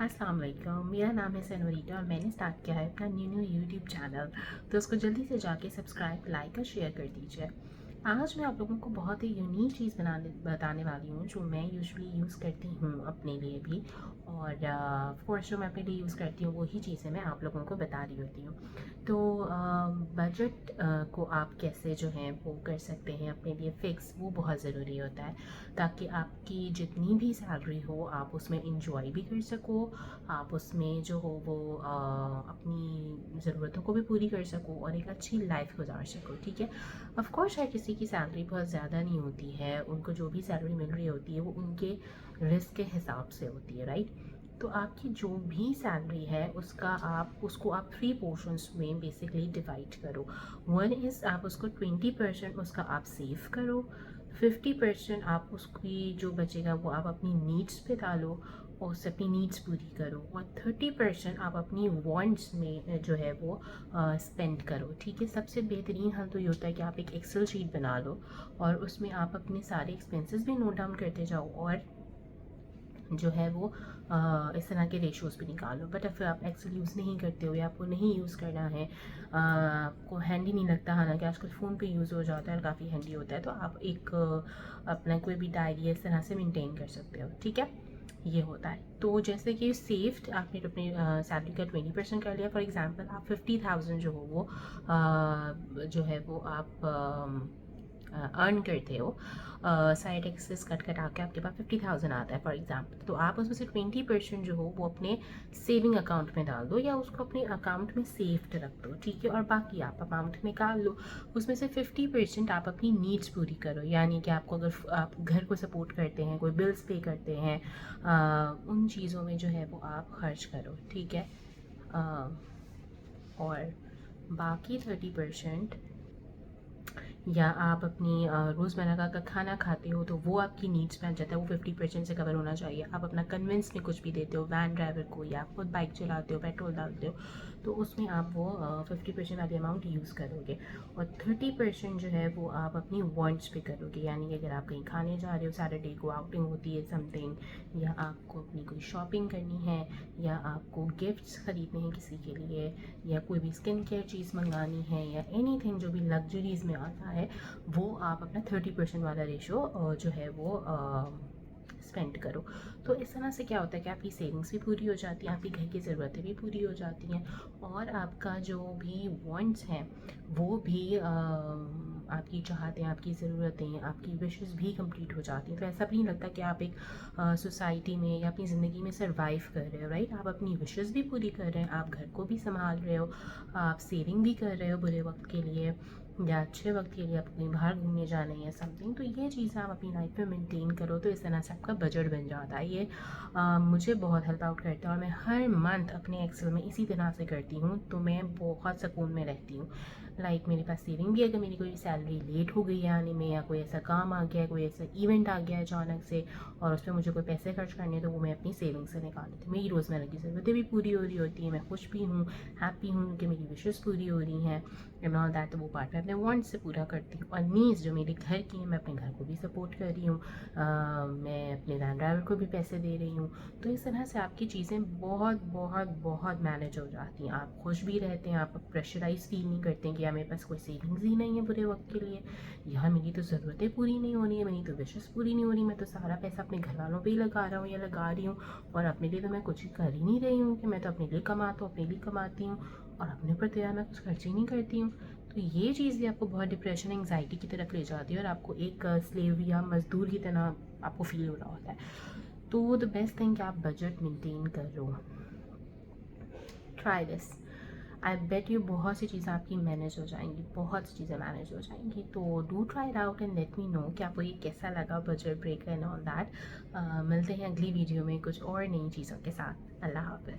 अस्सलाम वालेकुम, मेरा नाम है सनवरीटा और मैंने स्टार्ट किया है अपना न्यू यूट्यूब चैनल। तो उसको जल्दी से जाके सब्सक्राइब, लाइक और शेयर कर दीजिए। आज मैं आप लोगों को बहुत ही यूनिक चीज़ बताने वाली हूँ जो मैं यूजुअली यूज़ करती हूँ अपने लिए भी, और कोर्स जो मैं अपने लिए यूज़ करती हूँ वही चीज़ें मैं आप लोगों को बता रही होती हूँ। तो बजट को आप कैसे जो है वो कर सकते हैं अपने लिए फ़िक्स, वो बहुत ज़रूरी होता है ताकि आपकी जितनी भी सैलरी हो आप उसमें इंजॉय भी कर सको, आप उसमें जो हो वो अपनी ज़रूरतों को भी पूरी कर सको और एक अच्छी लाइफ गुजार सको। ठीक है, ऑफ कोर्स हर किसी की सैलरी बहुत ज़्यादा नहीं होती है, उनको जो भी सैलरी मिल रही होती है वो उनके रिस्क के हिसाब से होती है, राइट। तो आपकी जो भी सैलरी है उसको आप 3 पोर्शंस में बेसिकली डिवाइड करो। वन इज़ आप उसको 20% उसका आप सेव करो, 50% आप उसकी जो बचेगा वो आप अपनी नीड्स पे डालो और उससे अपनी नीड्स पूरी करो, और 30% आप अपनी वांट्स में जो है वो स्पेंड करो। ठीक है, सबसे बेहतरीन हल तो ये होता है कि आप एक एक्सेल शीट बना लो और उसमें आप अपने सारे एक्सपेंसेस भी नोट डाउन करते जाओ और जो है वो इस तरह के रेशोज़ भी निकालो। बट फिर आप एक्सेल यूज़ नहीं करते हो या आपको नहीं यूज़ करना है, आपको हैंडी नहीं लगता, हालांकि आजकल फ़ोन पे यूज़ हो जाता है और काफ़ी हैंडी होता है, तो आप एक अपना कोई भी डायरी इस तरह से मेंटेन कर सकते हो। ठीक है, ये होता है। तो जैसे कि सेव्ड आपने अपनी सैलरी का 20% कर लिया, फॉर एग्जांपल आप 50,000 जो हो वो जो है वो आप अर्न करते हो, साइड एक्सेस कट कटा के आपके पास 50,000 आता है फॉर एग्जांपल, तो आप उसमें से 20% जो हो वो अपने सेविंग अकाउंट में डाल दो या उसको अपने अकाउंट में सेव्ड रख दो। ठीक है, और बाकी आप अमाउंट निकाल लो, उसमें से 50% आप अपनी नीड्स पूरी करो, यानी कि आपको अगर आप घर को सपोर्ट करते हैं, कोई बिल्स पे करते हैं, उन चीज़ों में जो है वो आप खर्च करो। ठीक है, और बाकी 30% या आप अपनी रोज़मर्रा का खाना खाते हो तो वो आपकी नीड्स में आ जाता है, वो 50% से कवर होना चाहिए। आप अपना कन्वेंस में कुछ भी देते हो वैन ड्राइवर को, या आप खुद बाइक चलाते हो, पेट्रोल डालते हो, तो उसमें आप वो 50% वाली अमाउंट यूज़ करोगे, और 30% जो है वो आप अपनी वांट्स पे करोगे, यानी कि अगर आप कहीं खाने जा रहे हो, सैटरडे को आउटिंग होती है समथिंग, या आपको अपनी कोई शॉपिंग करनी है, या आपको गिफ्ट्स ख़रीदने हैं किसी के लिए, या कोई भी स्किन केयर चीज़ मंगानी है, या एनीथिंग जो भी लग्जरीज़ में आता है, वो आप अपना 30% वाला रेशो जो है वो स्पेंड करो। तो इस तरह से क्या होता है कि आपकी सेविंग्स भी पूरी हो जाती हैं, आपकी घर की ज़रूरतें भी पूरी हो जाती हैं, और आपका जो भी वांट्स हैं वो भी आपकी चाहतें, आपकी ज़रूरतें, आपकी विशेस भी कंप्लीट हो जाती हैं। तो ऐसा भी नहीं लगता कि आप एक सोसाइटी में या अपनी ज़िंदगी में सरवाइव कर रहे हो, राइट। आप अपनी विशेस भी पूरी कर रहे हैं, आप घर को भी संभाल रहे हो, आप सेविंग भी कर रहे हो बुरे वक्त के लिए या अच्छे वक्त के लिए, आप कहीं बाहर घूमने जाना है या समथिंग। तो ये चीज़ें आप अपनी लाइफ में मेंटेन करो तो इस तरह से आपका बजट बन जाता है। ये मुझे बहुत हेल्प आउट करता है और मैं हर मंथ अपने एक्सेल में इसी तरह से करती हूँ, तो मैं बहुत सुकून में रहती हूँ। लाइक मेरे पास सेविंग भी, अगर मेरी कोई सैलरी लेट हो गई है आने में, या कोई ऐसा काम आ गया है, कोई ऐसा इवेंट आ गया है अचानक से और उस पर मुझे कोई पैसे खर्च करने हैं, तो वो मैं अपनी सेविंग से निकाल लेती हूँ। मेरी रोज़मर्रा की ज़रूरतें भी पूरी हो रही होती हैं, मैं खुश भी हूँ, हैप्पी हूँ कि मेरी विशेस पूरी हो रही हैं एंड ऑल दैट। तो वो पार्ट मैं अपने वांट से पूरा करती हूँ, और नीड्स जो मेरे घर की हैं, मैं अपने घर को भी सपोर्ट कर रही हूँ, मैं अपने वैन ड्राइवर को भी पैसे दे रही हूँ। तो इस तरह से आपकी चीज़ें बहुत बहुत बहुत मैनेज हो जाती हैं, आप खुश भी रहते हैं, आप प्रेशराइज फील नहीं करते हैं कि यार मेरे पास कोई सेविंग्स ही नहीं है बुरे वक्त के लिए, यार मेरी तो ज़रूरतें पूरी नहीं हो रही है, मेरी तो विशेस पूरी नहीं हो रही, मैं तो सारा पैसा अपने घर वालों पर ही लगा रहा हूँ या लगा रही हूँ, और अपने लिए तो मैं कुछ कर ही नहीं रही हूँ कि मैं तो अपने लिए कमाता हूँ, अपने लिए कमाती हूँ और अपने ऊपर तो यार मैं कुछ खर्च ही नहीं करती हूँ। तो ये चीज़ भी आपको बहुत डिप्रेशन, एंग्जाइटी की तरफ ले जाती है और आपको एक स्लेव या मज़दूर की तरह आपको फील हो रहा होता है। तो द बेस्ट थिंग कि आप बजट मेंटेन करो, try this, I bet you बहुत सी चीज़ें आपकी मैनेज हो जाएंगी, बहुत सी चीज़ें मैनेज हो जाएंगी। तो do try it out and let me know कि आपको ये कैसा लगा, budget breaker and all that. मिलते हैं अगली वीडियो में कुछ और नई चीज़ों के साथ। अल्लाह हाफ़िज़।